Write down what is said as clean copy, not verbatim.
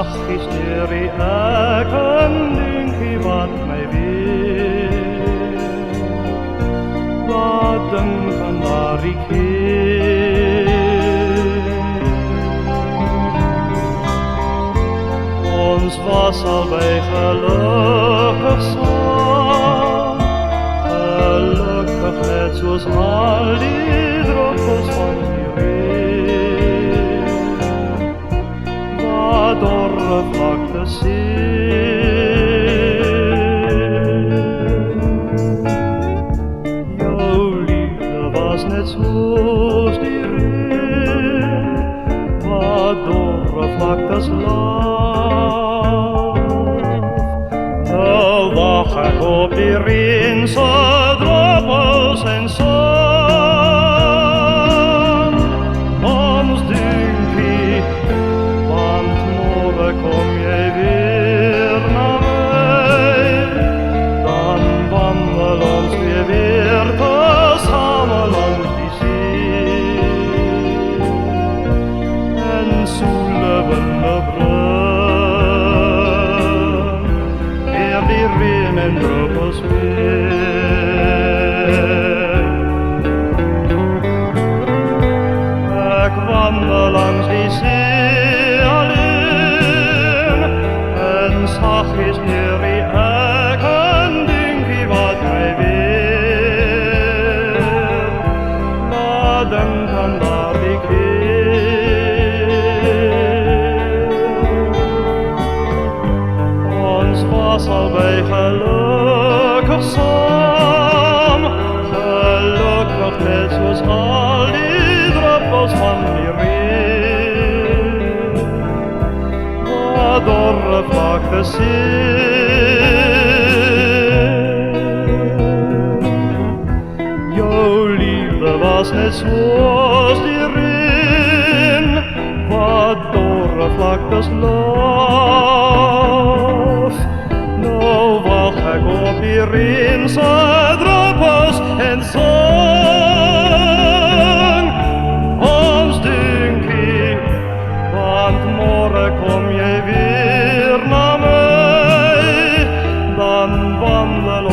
zachtjes neer die ek en dinkie wat my weer. Wat dink aan daardie keer. Ons was albei gelukkig saam, gelukkig net soos al die druppels van die reën. Wat dorre vlakte sien. Jou liefde was net soos die reën, wat dorre vlaktes laaf. Nou wag ek op die reënse druppels en son. Ons dinkie, want morgen kom jy weer na my. Dan wandel ons weer tesamen langs die see. En soele windebrug, weer die reën en druppels weer. Ek wandel langs die see alleen, en saggies neer die ek en dinkie wat my weer. Laat dink aan daardie keer. Ons was albei gelukkig saam, gelukkig net soos al die druppels van die reën. Wat dorre vlakte sien. Jou liefde was net soos die reën, wat dorre vlaktes laaf. Nou wag ek op die reënse druppels en son. Ons dinkie, want morgen kom jy weer na my. Dan wandel